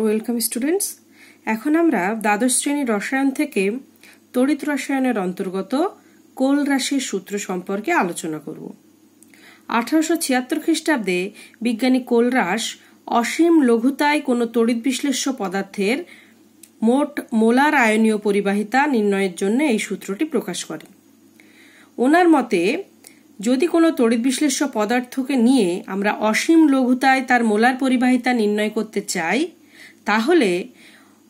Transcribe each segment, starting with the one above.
Welcome students. এখন আমরা দ্বাদশ শ্রেণীর রসায়ন থেকে তড়িৎ রসায়নের অন্তর্গত কোল রাশির সূত্র সম্পর্কে আলোচনা করব। 1876 খ্রিস্টাব্দে বিজ্ঞানী কোলরাস অসীম লঘুতায় কোনো তড়িৎ বিশ্লেষ্য পদার্থের মোট মোলার আয়নীয় পরিবাহিতা নির্ণয়ের জন্য এই সূত্রটি প্রকাশ করেন। ওনার মতে যদি কোনো তড়িৎ বিশ্লেষ্য পদার্থকে নিয়ে আমরা অসীম লঘুতায় তার মোলার পরিবাহিতা নির্ণয় করতে চাই, তাহলে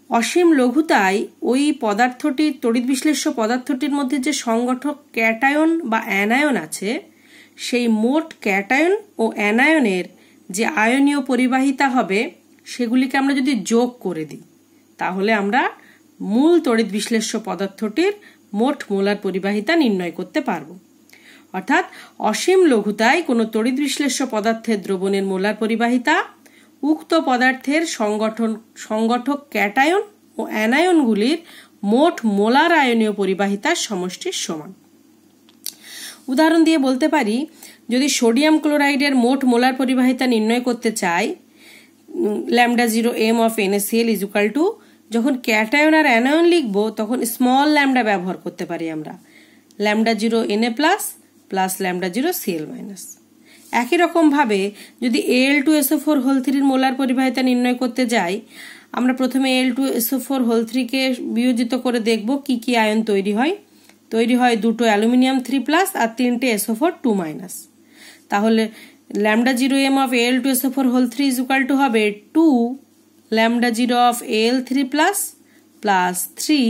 অসীম লঘুতায় ওই পদার্থটির তড়িৎ বিশ্লেষ্য পদার্থটির মধ্যে যে সংগঠক ক্যাটায়ন বা অ্যানায়ন আছে, সেই মোট ক্যাটায়ন ও অ্যানায়নের যে আয়নীয় পরিবাহিতা হবে সেগুলিকে আমরা যদি যোগ করে দিই, তাহলে আমরা মূল তড়িৎ বিশ্লেষ্য পদার্থটির মোট মোলার পরিবাহিতা নির্ণয় করতে পারব। অর্থাৎ অসীম লঘুতায় কোনো তড়িৎ বিশ্লেষ্য পদার্থের দ্রবণের মোলার পরিবাহিতা উক্ত পদার্থের সংগঠক ক্যাটায়ন ও অ্যানায়নগুলির মোট মোলার আয়নীয় পরিবাহিতার সমষ্টির সমান। উদাহরণ দিয়ে বলতে পারি, যদি সোডিয়াম ক্লোরাইডের মোট মোলার পরিবাহিতা নির্ণয় করতে চাই, λ0m of NaCl is equal to, যখন ক্যাটায়ন আর অ্যানায়ন লিখব তখন স্মল ল্যামডা ব্যবহার করতে পারি আমরা, λ0Na প্লাস λ0Cl মাইনাস। একই রকম ভাবে যদি Al2SO4 এর মোলার পরিবাহিতা নির্ণয় করতে যাই, আমরা প্রথমে Al2SO4 কে বিয়োজিত করে দেখব কি কি আয়ন তৈরি হয়। তৈরি হয় দুটো অ্যালুমিনিয়াম 3+ আর তিনটে SO4 2-। তাহলে λ0m of Al2SO4 is equal to হবে 2 λ0 of Al3+ plus 3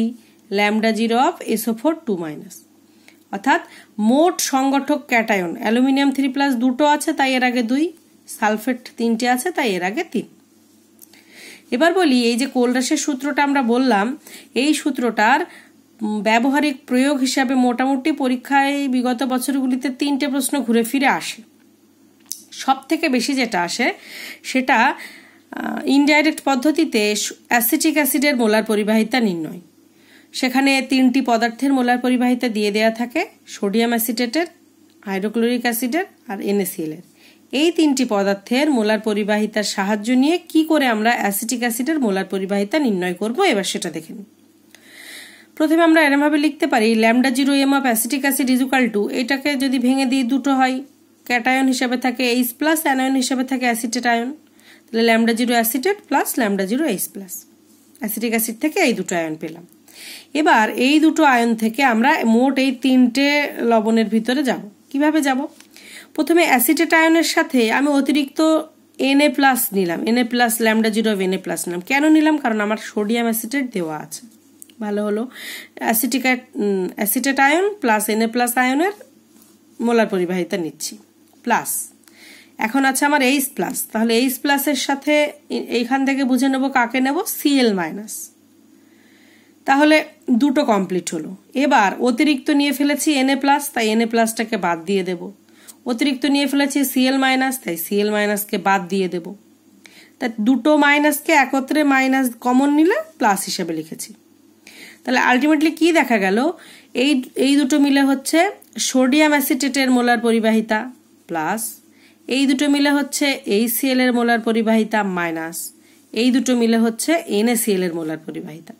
λ0 of SO4 2-। অর্থাৎ মোট সংগঠক ক্যাটায়ন অ্যালুমিনিয়াম 3+ দুটো আছে তাই এর আগে 2, সালফেট 3টে আছে তাই এর আগে 3। এবার বলি, এই যে কোলরাসের সূত্রটা আমরা বললাম, এই সূত্রটার ব্যবহারিক প্রয়োগ হিসাবে মোটামুটি পরীক্ষায় বিগত বছরগুলিতে 3টে প্রশ্ন ঘুরে ফিরে আসে। সব থেকে বেশি যেটা আসে সেটা ইনডাইরেক্ট পদ্ধতিতে অ্যাসিটিক অ্যাসিডের মোলার পরিবাহিতা নির্ণয়। সেখানে 3টি পদার্থের মোলার পরিবাহিতা দিয়ে দেয়া থাকে, সোডিয়াম অ্যাসিটেটের, হাইড্রোক্লোরিক অ্যাসিডের আর NaCl এর। এই 3টি পদার্থের মোলার পরিবাহিতার সাহায্য নিয়ে কি করে আমরা অ্যাসিটিক অ্যাসিডের মোলার পরিবাহিতা নির্ণয় করব, এবার সেটা দেখে নিই। প্রথমে আমরা এরমভাবে লিখতে পারি, λ0m of acetic acid is equal to, এটাকে যদি ভেঙে দিই দুটো হয়, ক্যাটায়ন হিসাবে থাকে H+, অ্যানায়ন হিসাবে থাকে অ্যাসিটেট আয়ন। তাহলে λ0 acetate plus λ0 H+। Acetic acid থেকে এই দুটো আয়ন পেলাম। এবার এই দুটো আয়ন থেকে আমরা মোট এই 3টে লবণের ভিতরে যাব। কিভাবে যাব? প্রথমে অ্যাসিটেট আয়নের সাথে আমি অতিরিক্ত Na+ নিলাম, Na+ λ0 of Na+ নিলাম। কেন নিলাম? কারণ আমার সোডিয়াম অ্যাসিটেট দেওয়া আছে। ভালো হলো, অ্যাসিটেট আয়ন প্লাস Na+ আয়নের মোলার পরিবাহিতা নিচ্ছি প্লাস। এখন আছে আমার H+, তাহলে H+ এর সাথে এইখান থেকে বুঝে নেব কাকে নেব, Cl-। তাহলে দুটো কমপ্লিট হলো। এবার অতিরিক্ত নিয়ে ফেলেছি Na+, তাই Na+টাকে বাদ দিয়ে দেব। অতিরিক্ত নিয়ে ফেলেছি Cl-, তাই Cl-কে বাদ দিয়ে দেব। তাই দুটো মাইনাসকে একত্রে মাইনাস কমন নিলে প্লাস হিসেবে লিখেছি। তাহলে আলটিমেটলি কি দেখা গেল, এই দুটো মিলে হচ্ছে সোডিয়াম অ্যাসিটেটের মোলার পরিবাহিতা প্লাস, এই দুটো মিলে হচ্ছে HCl এর মোলার পরিবাহিতা মাইনাস, এই দুটো মিলে হচ্ছে NaCl এর মোলার পরিবাহিতা।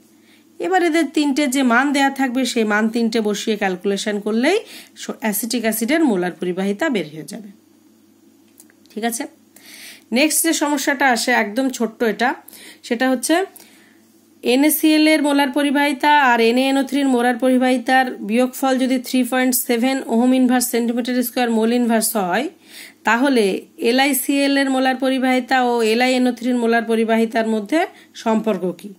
এবার এদের 3টে যে মান দেয়া থাকবে সেই মান 3টে বসিয়ে ক্যালকুলেশন করলেই অ্যাসিটিক অ্যাসিডের মোলার পরিবাহিতা বের হয়ে যাবে। ঠিক আছে, নেক্সট যে সমস্যাটা আসে একদম ছোট্ট এটা, সেটা হচ্ছে NaCl এর মোলার পরিবাহিতা আর NaNO3 এর মোলার পরিবাহিতার বিয়োগফল যদি 3.7 ohm inverse centimetre square mole inverse হয়, তাহলে LiCl এর মোলার পরিবাহিতা ও LiNO3 এর মোলার পরিবাহিতার মধ্যে সম্পর্ক কি?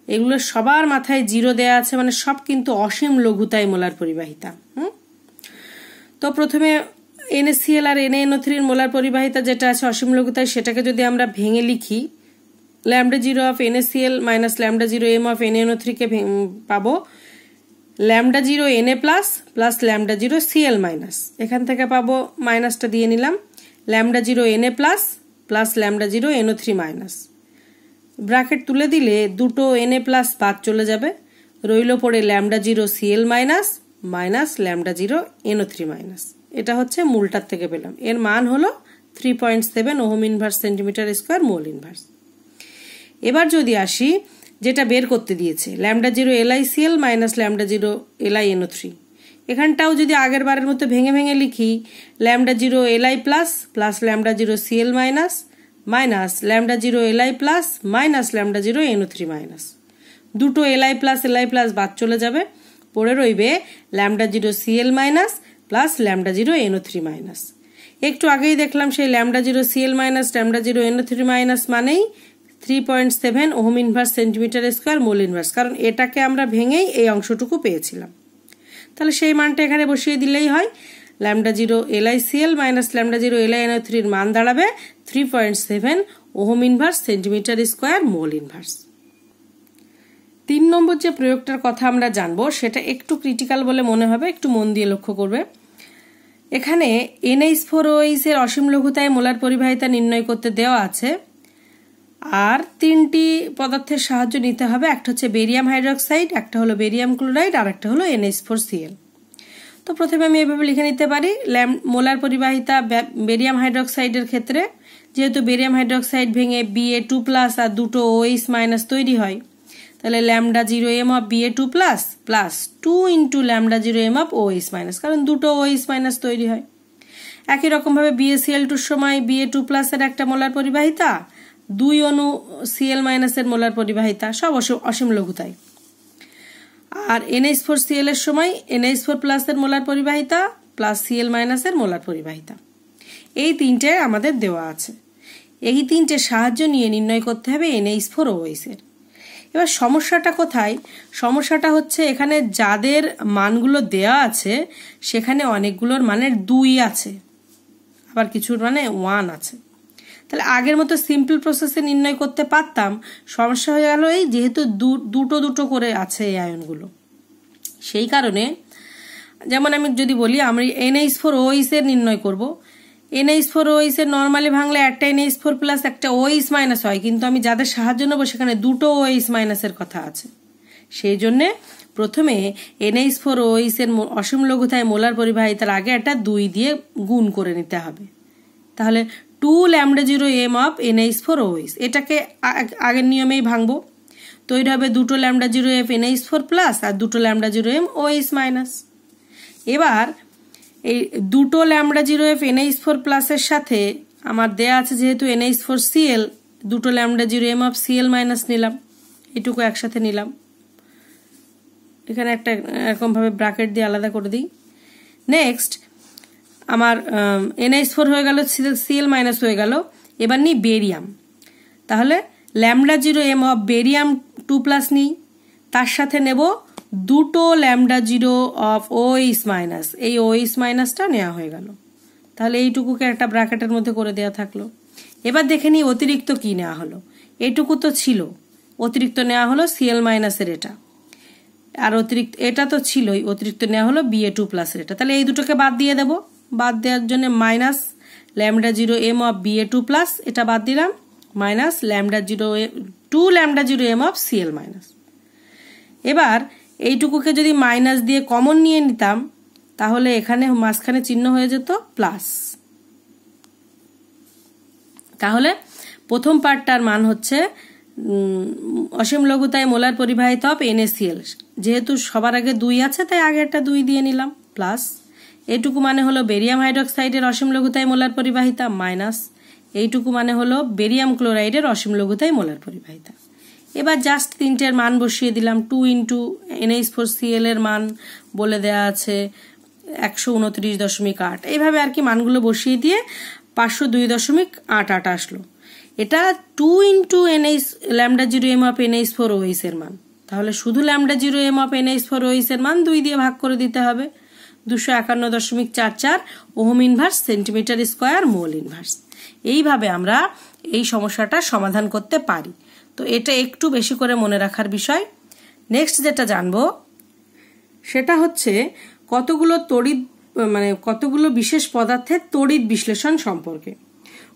এগুলো সবার মাথায় 0 দেয়া আছে, মানে সব কিন্তু অসীম লঘুতায় মোলার পরিবাহিতা। তো প্রথমে NaCl আর NaNO3 এর মোলার পরিবাহিতা যেটা আছে অসীম লঘুতায়, সেটাকে যদি আমরা ভেঙে লিখি, λ0 of NaCl minus λ0m of NaNO3 কে পাবো λ0Na প্লাস λ0Cl মাইনাস। এখান থেকে পাবো মাইনাসটা দিয়ে নিলাম, λ0Na plus λ0NO3 minus. Bracket তুলে দিলে দুটো Na+ বাদ চলে যাবে, রইল পড়ে λ0Cl minus minus λ0NO3 minus. এটা হচ্ছে মূলটার থেকে পেলাম, এর মান হলো 3.7 ohm inverse centimetre square mole inverse. এবার যদি আসি যেটা বের করতে দিয়েছে lambda zero LiCl minus lambda zero LiNO3, এখানটাও যদি আগের বারের মতো ভেঙে ভেঙে লিখি lambda zero Li plus plus lambda zero Cl minus minus lambda zero Li plus minus lambda zero NO3 minus, দুটো Li প্লাস বাদ চলে যাবে, পড়ে রইবে lambda zero Cl minus plus lambda zero NO3 minus. একটু আগেই দেখলাম সেই lambda zero Cl minus lambda zero NO3 minus মানেই 3.7 ohm inverse centimetre square mole inverse, কারণ এটাকে আমরা ভেঙেই এই অংশটুকু পেয়েছিলাম। তাহলে সেই মানটা এখানে বসিয়ে দিলেই হয়, lambda zero LiCl minus lambda zero LiNO3 এর মান দাঁড়াবে 3.7 ohm inverse centimetre square mole inverse. 3 নম্বর যে প্রয়োগটার কথা আমরা জানবো সেটা একটু ক্রিটিক্যাল বলে মনে হবে, একটু মন দিয়ে লক্ষ্য করবে। এখানে NH4OH এর অসীম লঘুতায় মোলার পরিবাহিতা নির্ণয় করতে দেওয়া আছে, আর 3টি পদার্থের সাহায্য নিতে হবে, একটা হচ্ছে বেরিয়াম হাইড্রোক্সাইড, একটা হলো বেরিয়াম ক্লোরাইড, আর একটা হলো NH4Cl। তো প্রথমে আমি এভাবে লিখে নিতে পারি মোলার পরিবাহিতা বেরিয়াম হাইড্রোক্সাইডের ক্ষেত্রে যেহেতু বেরিয়াম হাইড্রোক্সাইড ভেঙে Ba2 প্লাস আর দুটো OH মাইনাস তৈরি হয়, তাহলে lambda zero M of Ba2 plus plus 2 into lambda zero M of OH minus, কারণ দুটো OH মাইনাস তৈরি হয়। একই রকমভাবে BaCl2 সময় Ba2 প্লাসের একটা মোলার পরিবাহিতা, 2 অণু Cl মাইনাসের মোলার পরিবাহিতা, সব অসীম লঘুতায়। আর NH4Cl এর সময় NH4 প্লাসের মোলার পরিবাহিতা প্লাস Cl মাইনাসের মোলার পরিবাহিতা, এই তিনটে আমাদের দেওয়া আছে। এই তিনটে সাহায্য নিয়ে নির্ণয় করতে হবে NH4OH এর। এবার সমস্যাটা কোথায়? সমস্যাটা হচ্ছে এখানে যাদের মানগুলো দেওয়া আছে সেখানে অনেকগুলোর মানের 2 আছে, আবার কিছুর মানে 1 আছে। তাহলে আগের মতো সিম্পল প্রসেসে নির্ণয় করতে পারতাম, সমস্যা হয়ে গেল এই যেহেতু দুটো দুটো করে আছে এই আয়নগুলো। সেই কারণে যেমন আমি যদি বলি আমরা NH4OH এর নির্ণয় করব, NH4OH এর নর্মালি ভাঙলে একটা NH4 প্লাস একটা OH মাইনাস হয়, কিন্তু আমি যাদের সাহায্য নেবো সেখানে দুটো OH মাইনাসের কথা আছে। সেই জন্যে প্রথমে NH4OH এর অসীম লঘুতায় মোলার পরিবাহিতার আগে একটা 2 দিয়ে গুণ করে নিতে হবে। তাহলে 2 lambda zero M of NH4OH, এটাকে আগের নিয়মেই ভাঙবো, তৈরি হবে দুটো lambda zero F NH4 plus আর দুটো lambda zero M OH minus. এবার এই দুটো ল্যামডা জিরো এফ NH4 প্লাসের সাথে আমার দেয়া আছে যেহেতু NH4Cl, দুটো lambda zero M of Cl minus নিলাম, এটুকু একসাথে নিলাম, এখানে একটা এরকমভাবে ব্র্যাকেট দিয়ে আলাদা করে দিই। নেক্সট আমার NH4 হয়ে গেল, Cl মাইনাস হয়ে গেল। এবার নিই বেরিয়াম, তাহলে lambda zero M of barium 2 plus নিই, তার সাথে নেব দুটো lambda zero of OH minus, এই OH মাইনাসটা নেওয়া হয়ে গেল। তাহলে এইটুকুকে একটা ব্র্যাকেটের মধ্যে করে দেওয়া থাকলো। এবার দেখে নিই অতিরিক্ত কি নেওয়া হলো, এইটুকু তো ছিল, অতিরিক্ত নেওয়া হলো Cl মাইনাসের এটা, আর অতিরিক্ত এটা তো ছিলই, অতিরিক্ত নেওয়া হলো Ba2 প্লাসের এটা। তাহলে এই দুটোকে বাদ দিয়ে দেবো, বাদ দেওয়ার জন্য minus lambda zero M of Ba2 plus এটা বাদ দিলাম, minus lambda zero 2 lambda zero M of Cl minus. এবার এইটুকুকে যদি মাইনাস দিয়ে কমন নিয়ে নিতাম তাহলে এখানে মাঝখানে চিহ্ন হয়ে যেত প্লাস। তাহলে প্রথম পার্টটার মান হচ্ছে অসীম লঘুতায় মোলার পরিবাহিতা অফ NaCl, যেহেতু সবার আগে 2 আছে তাই আগে একটা 2 দিয়ে নিলাম, প্লাস এইটুকু মানে হলো বেরিয়াম হাইড্রোক্সাইডের অসীম লঘুতায় মোলার পরিবাহিতা, মাইনাস এইটুকু মানে হলো বেরিয়াম ক্লোরাইডের অসীম লঘুতায় মোলার পরিবাহিতা। এবার জাস্ট তিনটের মান বসিয়ে দিলাম, 2 ইন্টু NH4Cl এর মান বলে দেওয়া আছে 129.8, এইভাবে আর কি মানগুলো বসিয়ে দিয়ে 502.88 আসলো। এটা 2 into lambda zero M of NH4OH এর মান, তাহলে শুধু lambda zero M of NH4OH এর মান 2 দিয়ে ভাগ করে দিতে হবে, 251.44 ohm inverse centimetre square mole inverse. এইভাবে আমরা এই সমস্যাটা সমাধান করতে পারি। তো এটা একটু বেশি করে মনে রাখার বিষয়। নেক্সট যেটা জানবো সেটা হচ্ছে কতগুলো বিশেষ পদার্থের তড়িৎ বিশ্লেষণ সম্পর্কে।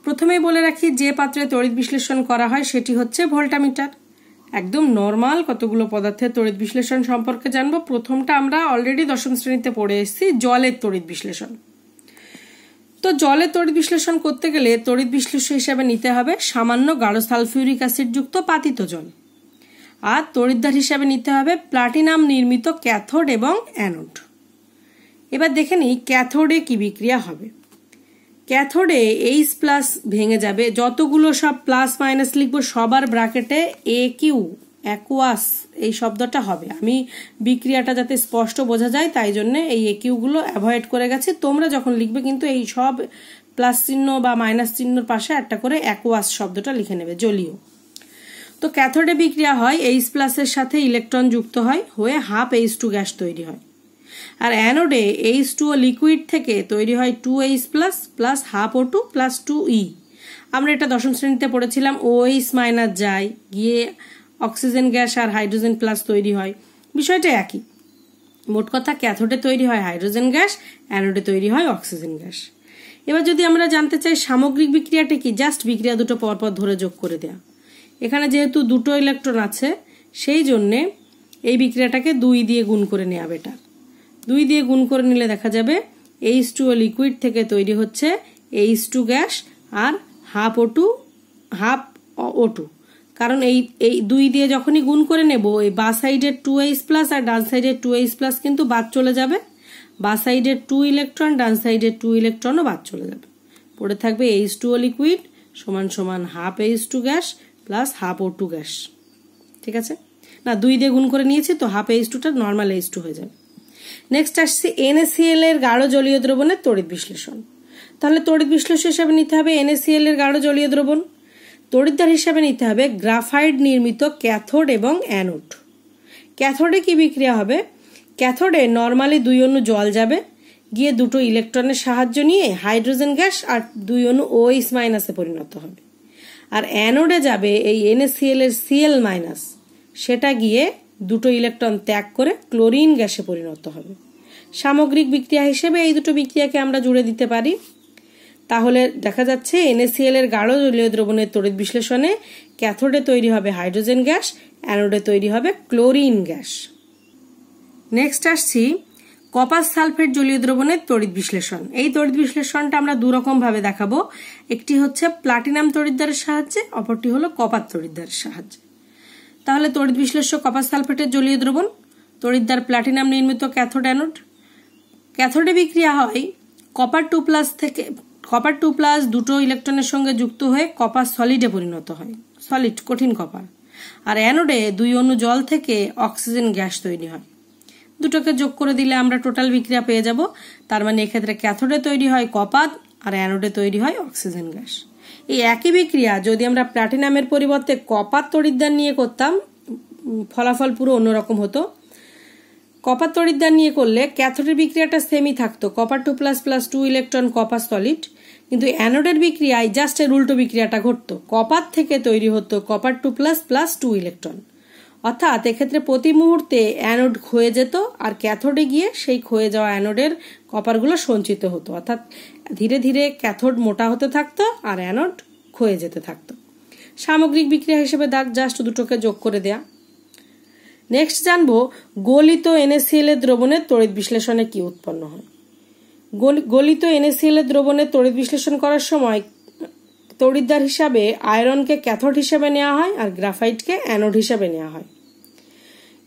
প্রথমেই বলে রাখি যে পাত্রে তড়িৎ বিশ্লেষণ করা হয় সেটি হচ্ছে ভোল্টামিটার। একদম নর্মাল কতগুলো পদার্থের তড়িৎ বিশ্লেষণ সম্পর্কে জানবো। প্রথমটা আমরা অলরেডি 10ম শ্রেণীতে পড়ে এসেছি, জলের তড়িৎ বিশ্লেষণ। তো জলে তড়িৎ বিশ্লেষণ করতে গেলে তড়িৎ বিশ্লেষ্য হিসাবে নিতে হবে সামান্য গাঢ় সালফিউরিক অ্যাসিড যুক্ত পাতিত জল, আর তড়িৎদ্বার হিসাবে নিতে হবে প্লাটিনাম নির্মিত ক্যাথোড এবং অ্যানোড। এবার দেখে নিই ক্যাথোডে কি বিক্রিয়া হবে। ক্যাথোডে H+ ভেঙে যাবে, যতগুলো সব প্লাস মাইনাস লিখবো সবার ব্র্যাকেটে AQ অ্যাকুয়াস এই শব্দটা হবে। আমি বিক্রিয়াটা যাতে স্পষ্ট বোঝা যায় তাই জন্য এই AQ গুলো অ্যাভয়েড করে গেছি। তোমরা যখন লিখবে কিন্তু এই সব প্লাস চিহ্ন বা মাইনাস চিহ্নর পাশে একটা করে অ্যাকুয়াস শব্দটা লিখে নেবে, জলীয়। তো ক্যাথোডে বিক্রিয়া হয় H+ এর সাথে ইলেকট্রন যুক্ত হয়, হয়ে হাফ H2 গ্যাস তৈরি হয়। আর অ্যানোডে H2O লিকুইড থেকে তৈরি হয় 2H+ plus half O2 plus 2E। আমরা এটা দশম শ্রেণীতে পড়েছিলাম, OH- যায়, গিয়ে অক্সিজেন গ্যাস আর হাইড্রোজেন প্লাস তৈরি হয়, বিষয়টা একই। মোট কথা ক্যাথোডে তৈরি হয় হাইড্রোজেন গ্যাস, অ্যানোডে তৈরি হয় অক্সিজেন গ্যাস। এবার যদি আমরা জানতে চাই সামগ্রিক বিক্রিয়াটা কি, জাস্ট বিক্রিয়া দুটো পরপর ধরে যোগ করে দেয়া। এখানে যেহেতু দুটো ইলেকট্রন আছে সেই জন্যে এই বিক্রিয়াটাকে 2 দিয়ে গুণ করে নেওয়া বেটার। 2 দিয়ে গুণ করে নিলে দেখা যাবে H2O লিকুইড থেকে তৈরি হচ্ছে H2 গ্যাস আর হাফ O2, কারণ এই 2 দিয়ে যখনই গুণ করে নেব এই বা সাইডের 2H+ আর ডান সাইডের 2H+ কিন্তু বাদ চলে যাবে, বা সাইডের 2 ইলেকট্রন ডান সাইডের 2 ইলেকট্রনও বাদ চলে যাবে, পড়ে থাকবে H2O লিকুইড সমান সমান half H2 gas plus half O2 gas. ঠিক আছে না, 2 দিয়ে গুণ করে নিয়েছি তো হাফ H2টা নর্মাল H2 হয়ে যাবে। নেক্সট আসছে NaCl এর গাঢ় জলীয় দ্রবণের তড়িৎ বিশ্লেষণ। তাহলে তড়িৎ বিশ্লেষণ হিসাবে নিতে হবে NaCl এর গাঢ় জলীয় দ্রবণ। তড়িৎদ্বার হিসাবে নিতে হবে গ্রাফাইট নির্মিত ক্যাথোড এবং অ্যানোড। ক্যাথোডে কি বিক্রিয়া হবে, ক্যাথোডে নর্মালি 2 অণু জল যাবে, গিয়ে দুটো ইলেকট্রনের সাহায্য নিয়ে হাইড্রোজেন গ্যাস আর 2 অণু OH- পরিণত হবে। আর অ্যানোডে যাবে এই NaCl এর Cl-, সেটা গিয়ে দুটো ইলেকট্রন ত্যাগ করে ক্লোরিন গ্যাসে পরিণত হবে। সামগ্রিক বিক্রিয়া হিসেবে এই দুটো বিক্রিয়াকে আমরা জুড়ে দিতে পারি। তাহলে দেখা যাচ্ছে NaCl এর গাঢ় জলীয় দ্রবণের তড়িৎ বিশ্লেষণে ক্যাথোডে তৈরি হবে হাইড্রোজেন গ্যাস, অ্যানোডে তৈরি হবে ক্লোরিন গ্যাস। নেক্সট আসছি কপার সালফেট জলীয় দ্রবণের তড়িৎ বিশ্লেষণ। এই তড়িৎ বিশ্লেষণটা আমরা 2 রকম ভাবে দেখাবো, একটি হচ্ছে প্লাটিনাম তড়িৎদ্বারের সাহায্যে, অপরটি হলো কপার তড়িৎদ্বারের সাহায্যে। তাহলে তড়িৎ বিশ্লেষ্য কপার সালফেটের জলীয় দ্রবণ, তড়িৎদ্বার প্লাটিনাম নির্মিত ক্যাথোড অ্যানোড। ক্যাথোডে বিক্রিয়া হয় কপার 2+ থেকে কপার 2+ দুটো ইলেকট্রনের সঙ্গে যুক্ত হয়ে কপার সলিডে পরিণত হয়, সলিড কঠিন কপার। আর অ্যানোডে 2 অণু জল থেকে অক্সিজেন গ্যাস তৈরি হয়। দুটোকে যোগ করে দিলে আমরা টোটাল বিক্রিয়া পেয়ে যাব। তার মানে এক্ষেত্রে ক্যাথোডে তৈরি হয় কপার আর অ্যানোডে তৈরি হয় অক্সিজেন গ্যাস। এই একই বিক্রিয়া যদি আমরা প্লাটিনামের পরিবর্তে কপার তড়িৎদ্বার নিয়ে করতাম ফলাফল পুরো অন্যরকম হতো। কপার তড়িৎদ্বার নিয়ে করলে ক্যাথোডের বিক্রিয়াটা সেমই থাকতো, copper 2+ plus 2 electron copper solid, কিন্তু অ্যানোডের বিক্রিয়ায় জাস্ট এর উল্টো বিক্রিয়াটা ঘটতো, কপার থেকে তৈরি হতো কপার 2+ প্লাস 2 ইলেকট্রন। অর্থাৎ এক্ষেত্রে প্রতি মুহূর্তে অ্যানোড ক্ষয়ে যেত আর ক্যাথোডে গিয়ে সেই ক্ষয়ে যাওয়া অ্যানোডের কপারগুলো সঞ্চিত হতো, অর্থাৎ ধীরে ধীরে ক্যাথোড মোটা হতে থাকতো আর অ্যানোড ক্ষয়ে যেতে থাকতো। সামগ্রিক বিক্রিয়া হিসেবে জাস্ট দুটোকে যোগ করে দেয়া। নেক্সট জানবো গলিত NaCl এর দ্রবণের তড়িৎ বিশ্লেষণে কি উৎপন্ন হয়। গলিত NaCl এর দ্রবণের তড়িৎ বিশ্লেষণ করার সময় তড়িৎদ্বার হিসাবে আয়রনকে ক্যাথোড হিসাবে নেওয়া হয় আর গ্রাফাইটকে অ্যানোড হিসাবে নেওয়া হয়।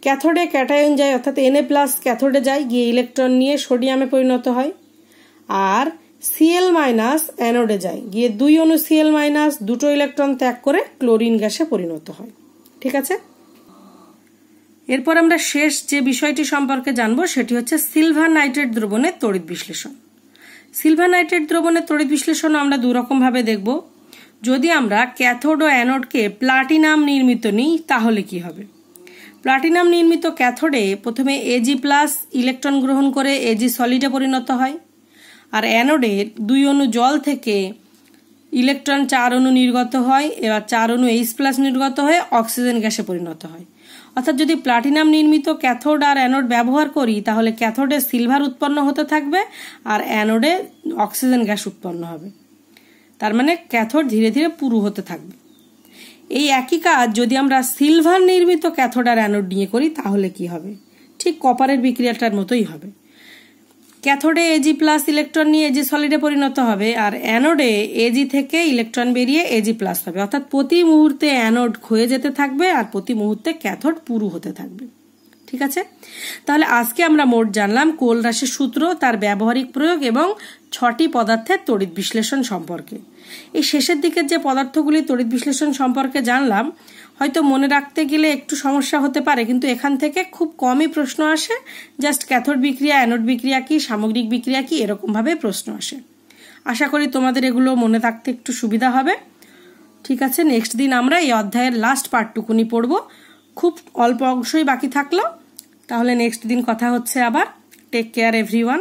ক্যাথোডে ক্যাটায়ন যায়, অর্থাৎ Na+ ক্যাথোডে যায়, গিয়ে ইলেকট্রন নিয়ে সোডিয়ামে পরিণত হয়। আর Cl- অ্যানোডে যায়, গিয়ে 2 অণু Cl- দুটো ইলেকট্রন ত্যাগ করে ক্লোরিন গ্যাসে পরিণত হয়। ঠিক আছে, এরপর আমরা শেষ যে বিষয়টি সম্পর্কে জানবো সেটি হচ্ছে সিলভার নাইট্রেট দ্রবণের তড়িৎ বিশ্লেষণ। সিলভার নাইট্রেট দ্রবণের তড়িৎ বিশ্লেষণ আমরা 2 রকম ভাবে দেখব। যদি আমরা ক্যাথোড ও অ্যানোডকে প্লাটিনাম নির্মিত নিই তাহলে কি হবে। প্লাটিনাম নির্মিত ক্যাথোডে প্রথমে Ag+ ইলেকট্রন গ্রহণ করে Ag সলিডে পরিণত হয়, আর অ্যানোডে 2 অণু জল থেকে ইলেকট্রন 4 অণু নির্গত হয়, এবার 4 অণু H+ নির্গত হয়ে অক্সিজেন গ্যাসে পরিণত হয়। অর্থাৎ যদি প্লাটিনাম নির্মিত ক্যাথোড আর অ্যানোড ব্যবহার করি তাহলে ক্যাথোডে সিলভার উৎপন্ন হতে থাকবে আর অ্যানোডে অক্সিজেন গ্যাস উৎপন্ন হবে। তার মানে ক্যাথোড ধীরে ধীরে পুরু হতে থাকবে। এই একই কাজ যদি আমরা সিলভার নির্মিত ক্যাথোড আর অ্যানোড নিয়ে করি তাহলে কি হবে, ঠিক কপারের বিক্রিয়াটার মতোই হবে। ক্যাথোডে এজি প্লাস ইলেকট্রন নিয়ে এজি সলিডে পরিণত হবে, আর অ্যানোডে এজি থেকে ইলেকট্রন বেরিয়ে এজি প্লাস হবে। অর্থাৎ প্রতি মুহূর্তে অ্যানোড ক্ষয়ে যেতে থাকবে আর প্রতি মুহূর্তে ক্যাথোড পুরু হতে থাকবে। ঠিক আছে, তাহলে আজকে আমরা মোট জানলাম কোল রাশের সূত্র, তার ব্যবহারিক প্রয়োগ এবং 6টি পদার্থের তড়িৎ বিশ্লেষণ সম্পর্কে। এই শেষের দিকের যে পদার্থগুলি তড়িৎ বিশ্লেষণ সম্পর্কে জানলাম, হয়তো মনে রাখতে গেলে একটু সমস্যা হতে পারে, কিন্তু এখান থেকে খুব কমই প্রশ্ন আসে। জাস্ট ক্যাথোড বিক্রিয়া, অ্যানোড বিক্রিয়া কি, সামগ্রিক বিক্রিয়া কি, এরকমভাবে প্রশ্ন আসে। আশা করি তোমাদের এগুলো মনে রাখতে একটু সুবিধা হবে। ঠিক আছে, নেক্সট দিন আমরা এই অধ্যায়ের লাস্ট পার্টটুকুনি পড়ব। খুব অল্প অংশই বাকি থাকলো। তাহলে নেক্সট দিন কথা হচ্ছে আবার। Take care everyone.